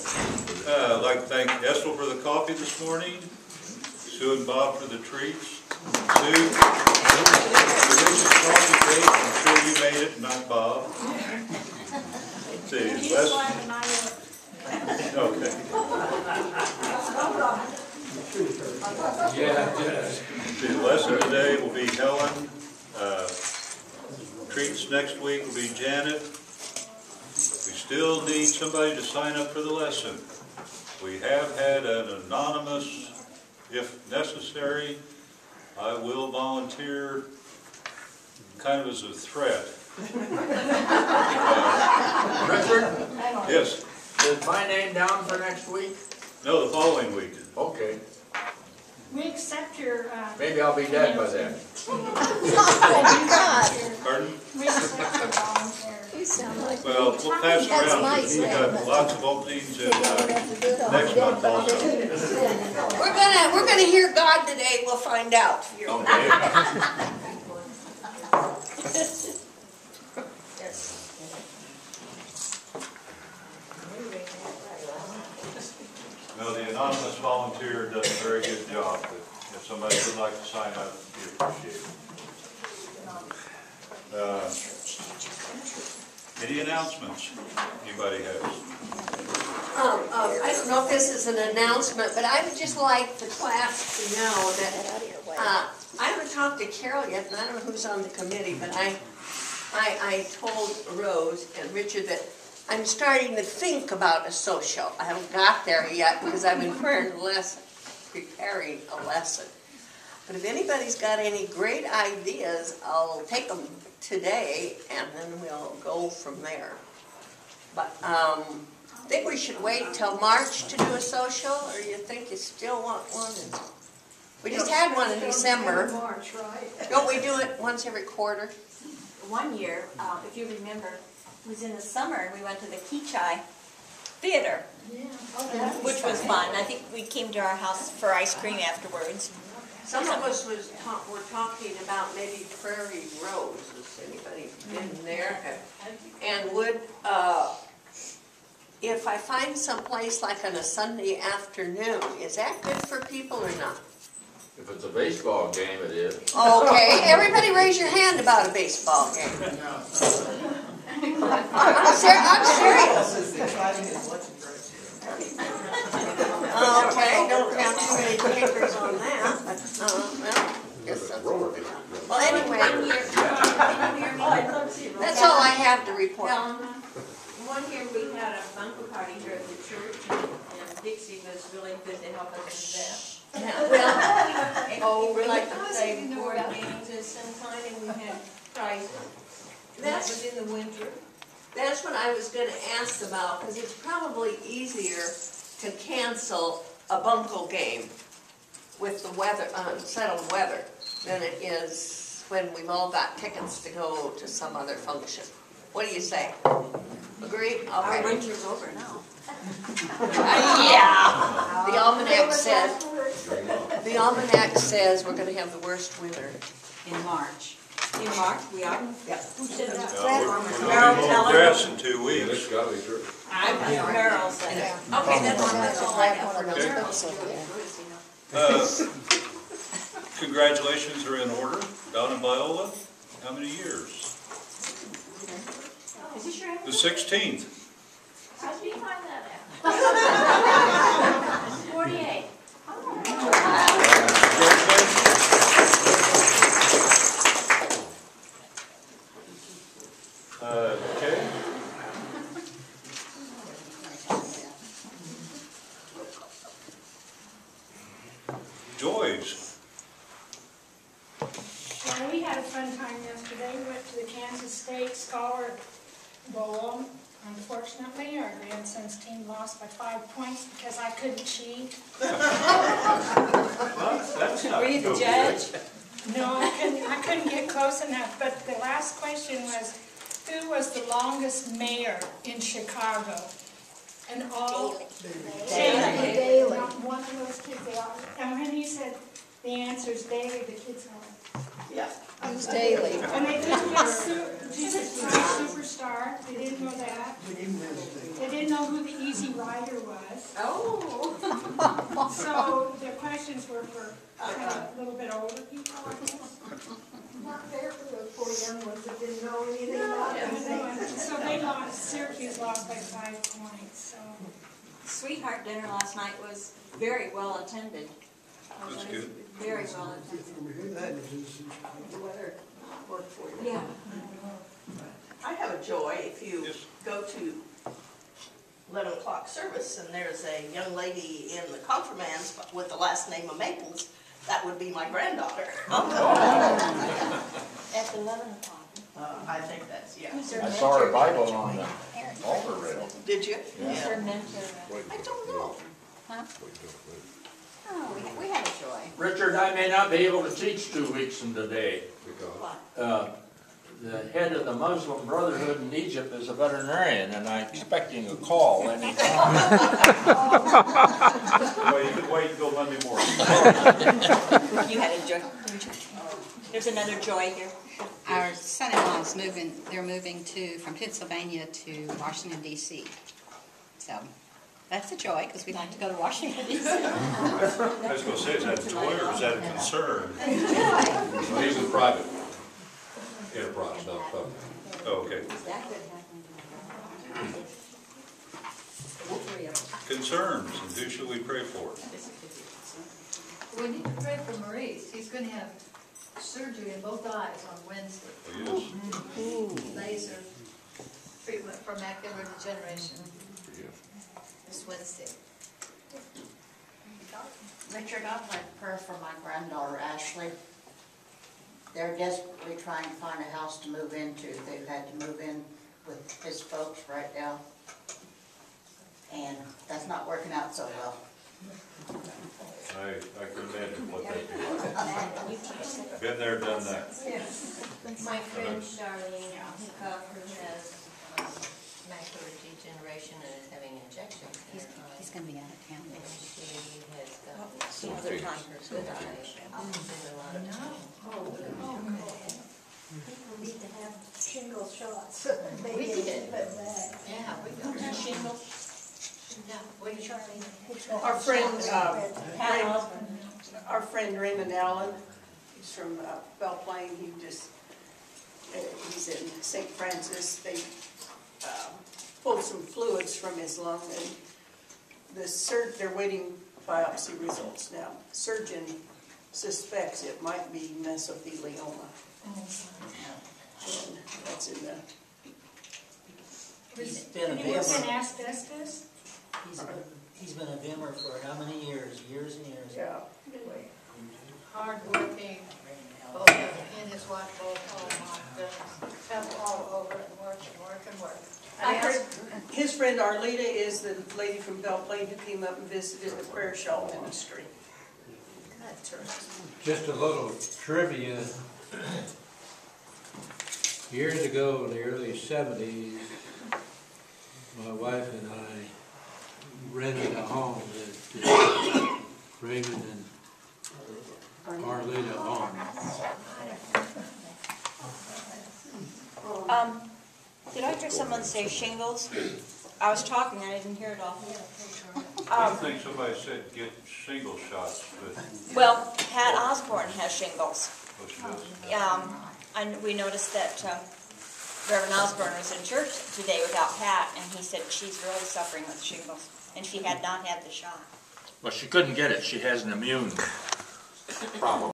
I'd like to thank Ethel for the coffee this morning, Sue and Bob for the treats. Sue, delicious coffee cake. I'm sure you made it, not Bob. Let's see, okay. The lesson today will be Helen. Treats next week will be Janet. We still need somebody to sign up for the lesson. We have had an anonymous, if necessary. I will volunteer kind of as a threat. Richard? Yes? Is my name down for next week? No, the following week. Okay. We accept your... Maybe I'll be dead by then. Pardon? We accept your volunteers. You sound like Well, we'll pass it around. nice, We've got lots of openings in next month also. We're gonna hear God today. We'll find out. Okay. No, the anonymous volunteer does a very good job, but if somebody would like to sign up, we appreciate it. Any announcements anybody has? I don't know if this is an announcement, but I would just like the class to know that I haven't talked to Carol yet, and I don't know who's on the committee, but I told Rose and Richard that I'm starting to think about a social. I haven't got there yet because I've been preparing a lesson. But if anybody's got any great ideas, I'll take them today, and then we'll go from there. But I think we should wait till March to do a social, or you think you still want one? We just had one in December. March, right? Don't we do it once every quarter? One year, if you remember, it was in the summer, and we went to the Kichai Theater, which was fun. I think we came to our house for ice cream afterwards. Some of us were talking about maybe Prairie Rose. Has anybody been there? And would, if I find some place like on a Sunday afternoon, is that good for people or not? If it's a baseball game, it is. Okay, everybody raise your hand about a baseball game. I'm serious. Okay, don't count too many takers on that. Well, anyway, that's all I have to report. One year we had a bunker party here at the church, and Dixie was really good to help us with that. We like to play board games at some time, and we had prizes. That was in the winter. That's what I was going to ask about, because it's probably easier to cancel a bunco game with the weather, settled weather, than it is when we've all got tickets to go to some other function. What do you say? Agree? Our winter's over now. Yeah. The almanac says we're going to have the worst winter. In March. In March, we are? Yeah. Who said that? We'll be mowing grass in 2 weeks. It's gotta be true. Merrill said it. Okay, that's all I have for now. Congratulations are in order. Don and Viola, how many years? Is this your The 16th. How did you find that out? 48. Okay. Joyce. Well, we had a fun time yesterday. We went to the Kansas State Scholar Bowl. Unfortunately, our grandson's team lost by 5 points because I couldn't cheat. That's not Were you the so judge? good. No, I couldn't get close enough. But the last question was, who was the longest mayor in Chicago? And all Daley. Not one of those kids. And when he said the answer is Daley, the kids went, Yeah. Who's Daley? and they didn't get Jesus Christ Superstar. They didn't know that. They didn't know who the Easy Rider was. Oh. So the questions were for kind of a little bit older people, I guess. Not fair for those poor young ones that didn't know anything about it. So they lost, Syracuse lost by 5 points, so. Sweetheart dinner last night was very well attended. That's good. Very well attended. The weather worked for you. Yeah. I have a joy if you Yes. go to 11 o'clock service and there's a young lady in the confirmands with the last name of Maples, that would be my granddaughter. At 11 o'clock. I think that's, yeah. Who's her I saw her mentor? Bible on the altar rail. Did you? Who's her mentor? I don't know. Huh? Oh, we had a joy. Richard, I may not be able to teach 2 weeks from today. The head of the Muslim Brotherhood in Egypt is a veterinarian, and I'm expecting a call any time. Well, you could wait until Monday morning. You had a joy. There's another joy here. Our son-in-law is moving, they're moving from Pennsylvania to Washington DC. So, that's a joy, because we like to go to Washington DC. I was gonna say, is that a joy or is that a concern? Well, he's in private enterprise, not public. Oh, okay. That could happen. Concerns, and who should we pray for? We need to pray for Maurice. He's going to have surgery in both eyes on Wednesday. Oh, yes. Laser treatment for macular degeneration this Wednesday. Richard, I'd like prayer for my granddaughter Ashley. They're desperately trying to find a house to move into. They've had to move in with his folks right now. And that's not working out so well. I can imagine what that be like. Been there, done that. My friend Charlene Huff, who has macular degeneration and is having injections. He's going to be out of town. And she has got Some other time. good eyes. She's a lot of time. People need to have shingle shots. We They did. get it back. Yeah, we got shingles. Yeah, we Charlie. Our friend, Pat Osborne. our friend Raymond Allen, he's from Belle Plaine, he's in St. Francis. They pulled some fluids from his lung and they're waiting biopsy results now. Surgeon suspects it might be mesothelioma. And that's in the, He's been a He was in vimmer. asbestos? He's been a vimmer for how many years? Years and years. yeah. Hardworking, both in his wife, both, oh my goodness. Travel all over and work and work and work. I heard his friend Arlita is the lady from Belle Plaine who came up and visited the prayer shawl ministry. Just a little trivia. Years ago, in the early 70s, my wife and I rented a home that Raymond and Arlita owned. Did I hear someone say shingles? I was talking and I didn't hear it all. I think somebody said get shingle shots, but Well, Pat Osborne has shingles. what she does. And we noticed that Reverend Osborne was in church today without Pat, and he said she's really suffering with shingles, and she had not had the shot. Well, she couldn't get it. She has an immune problem.